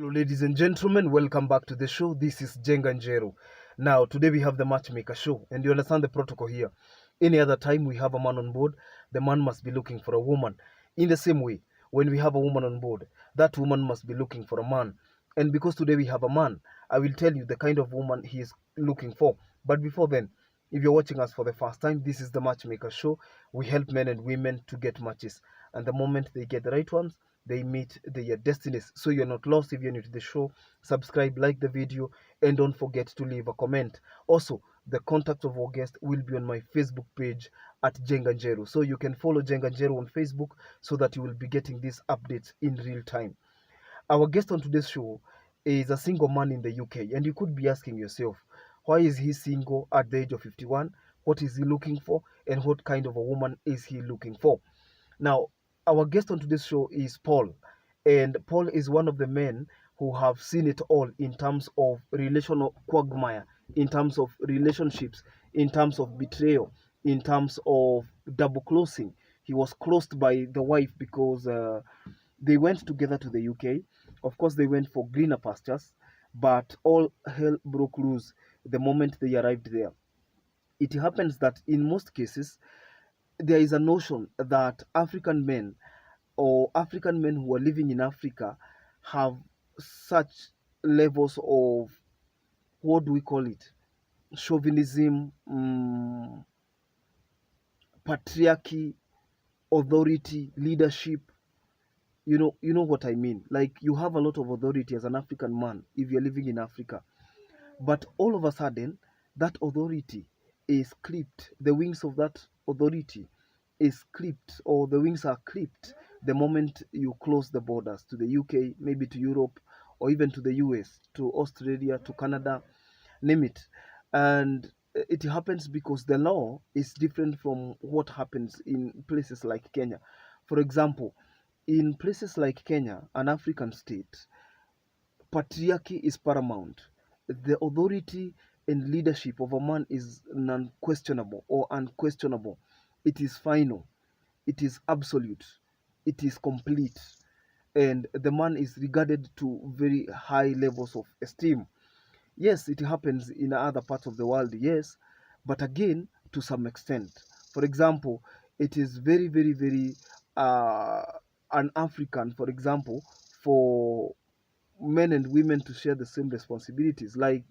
Hello, ladies and gentlemen, welcome back to the show. This is Jenga Njero. Now, today we have the Matchmaker show, and you understand the protocol here. Any other time we have a man on board, the man must be looking for a woman. In the same way, when we have a woman on board, that woman must be looking for a man. And because today we have a man, I will tell you the kind of woman he is looking for. But before then, if you're watching us for the first time, this is the Matchmaker show. We help men and women to get matches. And the moment they get the right ones, they meet their destinies. So you're not lost if you're new to the show. Subscribe, like the video, and don't forget to leave a comment. Also, the contact of our guest will be on my Facebook page at Jenganjeru. So you can follow Jenganjeru on Facebook so that you will be getting these updates in real time. Our guest on today's show is a single man in the UK, and you could be asking yourself, why is he single at the age of 51? What is he looking for, and what kind of a woman is he looking for? Now, our guest on today's show is Paul, and Paul is one of the men who have seen it all in terms of relational quagmire, in terms of relationships, in terms of betrayal, in terms of double closing. He was closed by the wife because they went together to the UK. Of course, they went for greener pastures, but all hell broke loose the moment they arrived there. It happens that in most cases, there is a notion that African men or African men who are living in Africa have such levels of, what do we call it, chauvinism, patriarchy, authority, leadership. You know what I mean. Like, you have a lot of authority as an African man if you're living in Africa, but all of a sudden that authority is clipped. The wings of that authority is clipped, or the wings are clipped the moment you close the borders to the UK, maybe to Europe, or even to the US, to Australia, to Canada, name it. And it happens because the law is different from what happens in places like Kenya. For example, in places like Kenya, an African state, patriarchy is paramount. The authority and leadership of a man is non-questionable or unquestionable. It is final. It is absolute. It is complete. And the man is regarded to very high levels of esteem. Yes, it happens in other parts of the world, yes, but again, to some extent. For example, it is very, very, very uh, un-African, for example, for men and women to share the same responsibilities. Like,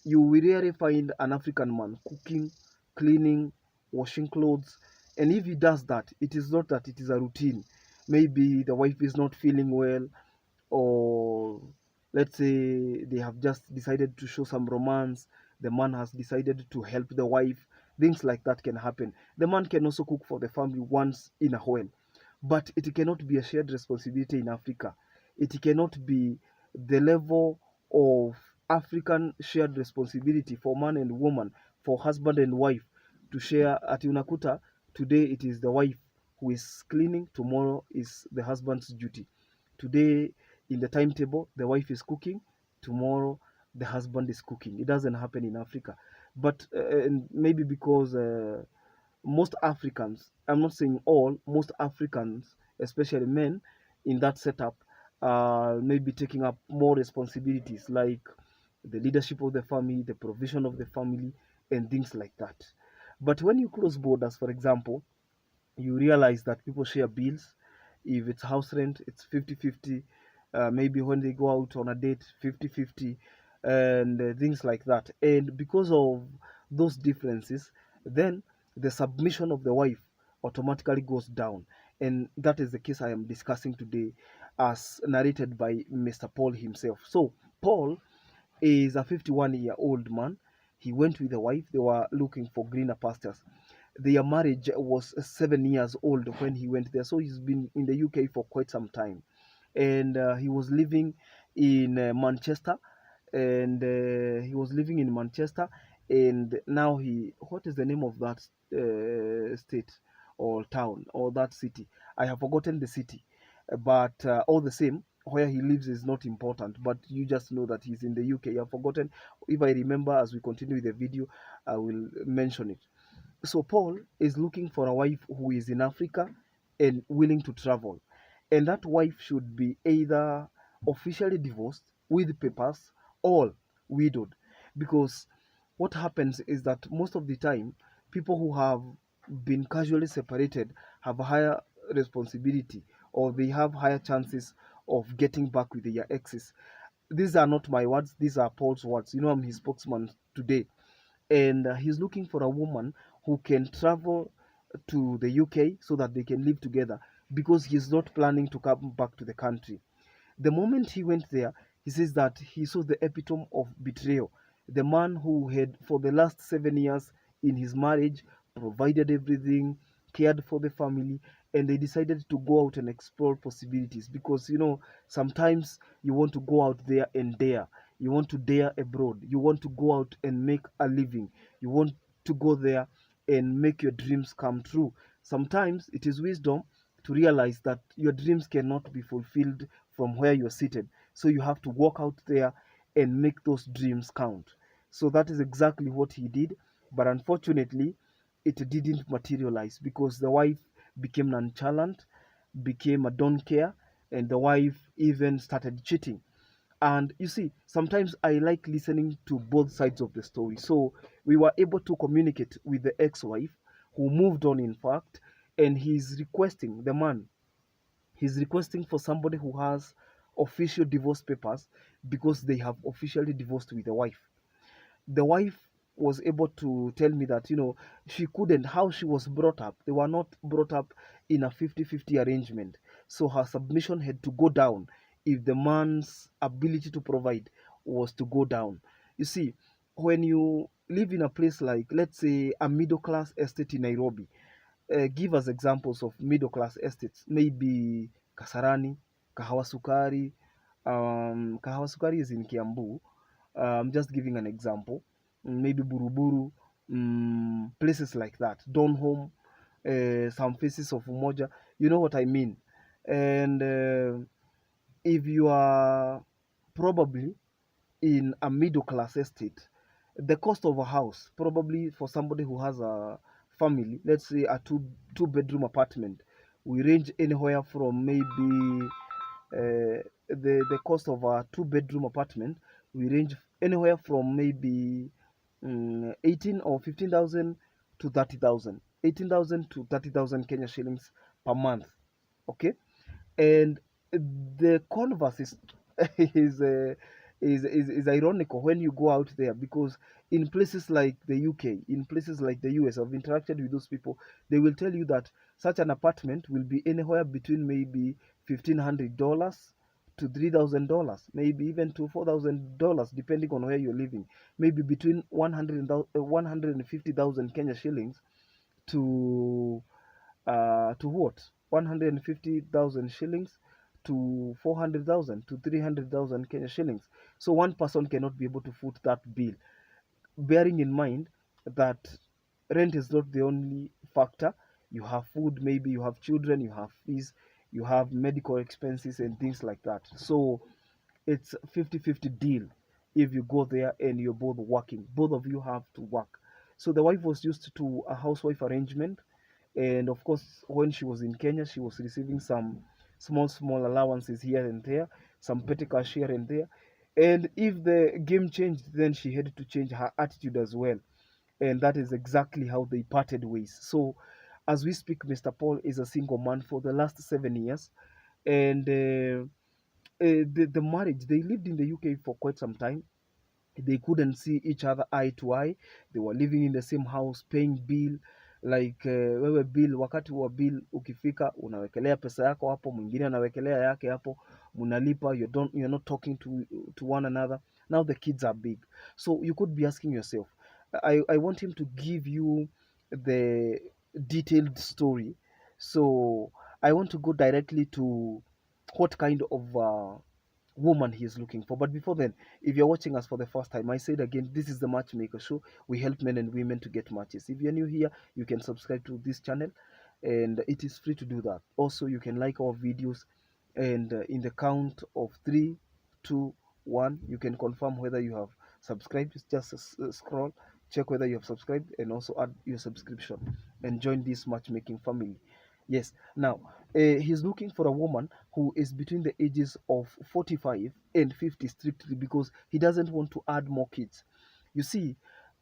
you will rarely find an African man cooking, cleaning, washing clothes. And if he does that, it is not that it is a routine. Maybe the wife is not feeling well, or let's say they have just decided to show some romance. The man has decided to help the wife. Things like that can happen. The man can also cook for the family once in a while, but it cannot be a shared responsibility in Africa. It cannot be the level of African shared responsibility for man and woman, for husband and wife to share. At unakuta, today it is the wife who is cleaning, tomorrow is the husband's duty. Today in the timetable, the wife is cooking, tomorrow the husband is cooking. It doesn't happen in Africa. But and maybe because most Africans, I'm not saying all, most Africans, especially men in that setup, maybe taking up more responsibilities like the leadership of the family, the provision of the family, and things like that. But when you close borders, for example, you realize that people share bills. If it's house rent, it's 50-50. Maybe when they go out on a date, 50-50, and things like that. And because of those differences, then the submission of the wife automatically goes down. And that is the case I am discussing today, as narrated by Mr. Paul himself. So, Paul is a 51-year-old man. He went with a wife. They were looking for greener pastures. Their marriage was 7 years old when he went there. So he's been in the UK for quite some time. And he was living in Manchester. And he was living in Manchester. And now what is the name of that state or town or that city? I have forgotten the city. But all the same, where he lives is not important, but you just know that he's in the UK. I've forgotten. If I remember as we continue with the video, I will mention it. So Paul is looking for a wife who is in Africa and willing to travel. And that wife should be either officially divorced with papers, all widowed. Because what happens is that most of the time, people who have been casually separated have a higher responsibility, or they have higher chances of getting back with their exes. These are not my words, these are Paul's words. You know, I'm his spokesman today. And he's looking for a woman who can travel to the UK so that they can live together, because he's not planning to come back to the country. The moment he went there, he says that he saw the epitome of betrayal. The man who had, for the last 7 years in his marriage, provided everything, cared for the family, and they decided to go out and explore possibilities. Because, you know, sometimes you want to go out there and dare. You want to dare abroad. You want to go out and make a living. You want to go there and make your dreams come true. Sometimes it is wisdom to realize that your dreams cannot be fulfilled from where you're seated. So you have to walk out there and make those dreams count. So that is exactly what he did. But unfortunately, it didn't materialize because the wife became nonchalant, became a don't care, and the wife even started cheating. And you see, sometimes I like listening to both sides of the story. So we were able to communicate with the ex wife, who moved on, in fact, and he's requesting, the man, he's requesting for somebody who has official divorce papers, because they have officially divorced with the wife. The wife was able to tell me that, you know, she couldn't, how she was brought up, they were not brought up in a 50-50 arrangement. So her submission had to go down if the man's ability to provide was to go down. You see, when you live in a place like, let's say, a middle class estate in Nairobi, give us examples of middle class estates, maybe Kasarani, Kahawa Sukari. Kahawa Sukari is in Kiambu. I'm just giving an example. Maybe Buruburu, places like that. Donholm, some faces of Umoja. You know what I mean? And if you are probably in a middle class estate, the cost of a house, probably for somebody who has a family, let's say a two bedroom apartment, we range anywhere from maybe the cost of a two bedroom apartment, we range anywhere from maybe 18 or 15,000 to 30,000, 18,000 to 30,000 Kenya shillings per month. Okay, and the converse is is, uh, is ironical when you go out there, because in places like the UK, in places like the US, I've interacted with those people. They will tell you that such an apartment will be anywhere between maybe $1,500 to $3,000, maybe even to $4,000, depending on where you're living. Maybe between 150,000 Kenya shillings to what? 150,000 shillings to 400,000 to 300,000 Kenya shillings. So one person cannot be able to foot that bill, bearing in mind that rent is not the only factor. You have food, maybe you have children, you have fees, you have medical expenses and things like that. So it's 50-50 deal. If you go there and you're both working, both of you have to work. So the wife was used to a housewife arrangement, and of course, when she was in Kenya, she was receiving some small allowances here and there, some petty cash here and there. And if the game changed, then she had to change her attitude as well. And that is exactly how they parted ways. So as we speak, Mr. Paul is a single man for the last 7 years. And the marriage, they lived in the UK for quite some time. They couldn't see each other eye to eye. They were living in the same house, paying bill. Like wewe bill, wakati wa bill ukifika, unawekelea pesa yako hapo, mwingine anawekelea yake hapo, mnalipa. You're not talking to one another. Now the kids are big, so you could be asking yourself, I want him to give you the detailed story. So I want to go directly to what kind of woman he is looking for. But before then, if you're watching us for the first time, I said again, this is the Matchmaker Show. We help men and women to get matches. If you're new here, you can subscribe to this channel, and it is free to do that. Also, you can like our videos, and in the count of 3, 2, 1, you can confirm whether you have subscribed. Just scroll, check whether you have subscribed, and also add your subscription and join this matchmaking family. Yes. Now, He's looking for a woman who is between the ages of 45 and 50 strictly, because he doesn't want to add more kids. You see,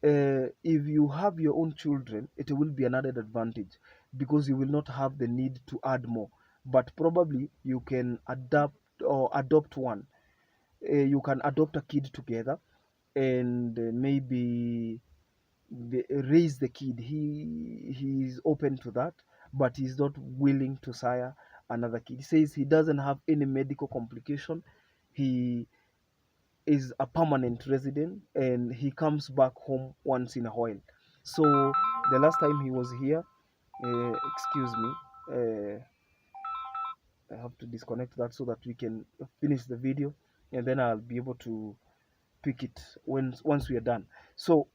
if you have your own children, it will be an added advantage, because you will not have the need to add more. But probably you can adapt or adopt one. You can adopt a kid together, and maybe raise the kid. He's open to that, but he's not willing to sire another kid. He says he doesn't have any medical complication. He is a permanent resident, and he comes back home once in a while. So the last time he was here, excuse me, I have to disconnect that so that we can finish the video, and then I'll be able to pick it once we are done. So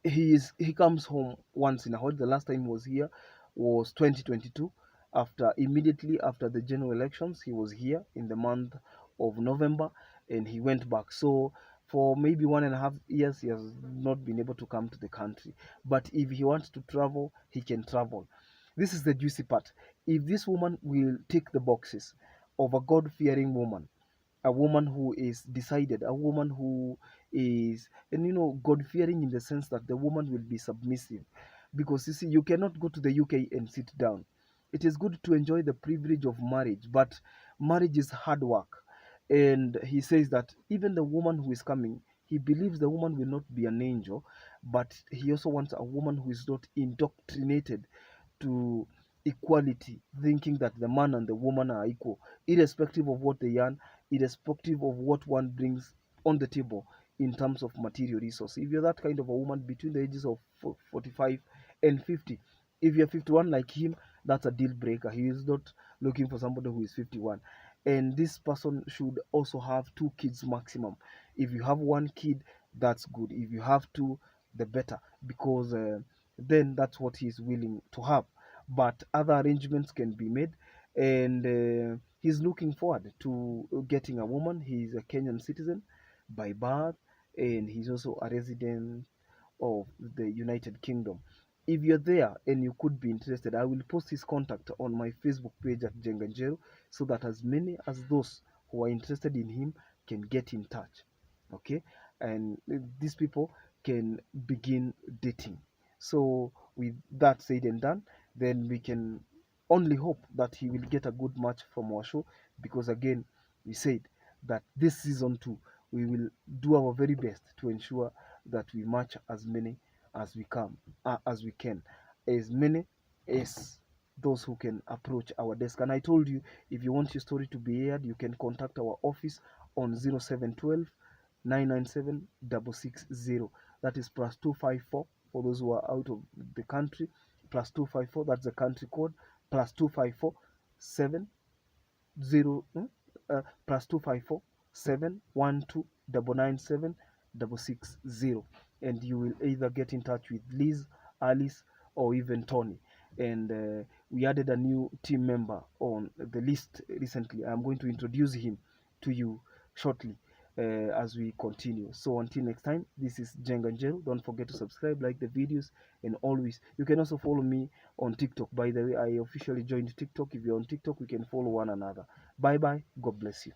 he comes home once in a while. The last time he was here was 2022. After immediately after the general elections, he was here in the month of November, and he went back. So for maybe 1.5 years, he has not been able to come to the country. But if he wants to travel, he can travel. This is the juicy part. If this woman will tick the boxes of a God-fearing woman, a woman who is decided, a woman who is, and God fearing in the sense that the woman will be submissive. Because you see, you cannot go to the UK and sit down. It is good to enjoy the privilege of marriage, but marriage is hard work. And he says that even the woman who is coming, he believes the woman will not be an angel, but he also wants a woman who is not indoctrinated to equality, thinking that the man and the woman are equal, irrespective of what they earn, irrespective of what one brings on the table in terms of material resource. If you're that kind of a woman between the ages of 45 and 50, if you're 51 like him, that's a deal breaker. He is not looking for somebody who is 51. And this person should also have 2 kids maximum. If you have 1 kid, that's good. If you have 2, the better, because then that's what he's willing to have. But other arrangements can be made, and he's looking forward to getting a woman. He's a Kenyan citizen by birth, and he's also a resident of the United Kingdom. If you're there and you could be interested, I will post his contact on my Facebook page at Jenganjero, so that as many as those who are interested in him can get in touch. Okay, and these people can begin dating. So, with that said and done, then we can only hope that he will get a good match from our show, because again, we said that this season 2, we will do our very best to ensure that we match as many as we can, as many as those who can approach our desk. And I told you, if you want your story to be aired, you can contact our office on 0712 997 660. That is plus 254 for those who are out of the country, plus 254, that's the country code, plus 254 7 0 plus 254 712 997 660. And you will either get in touch with Liz, Alice, or even Tony. And we added a new team member on the list recently. I'm going to introduce him to you shortly as we continue. So until next time, this is Jenganjero. Don't forget to subscribe, like the videos, and always you can also follow me on TikTok. By the way, I officially joined TikTok. If you're on TikTok, we can follow one another. Bye bye. God bless you.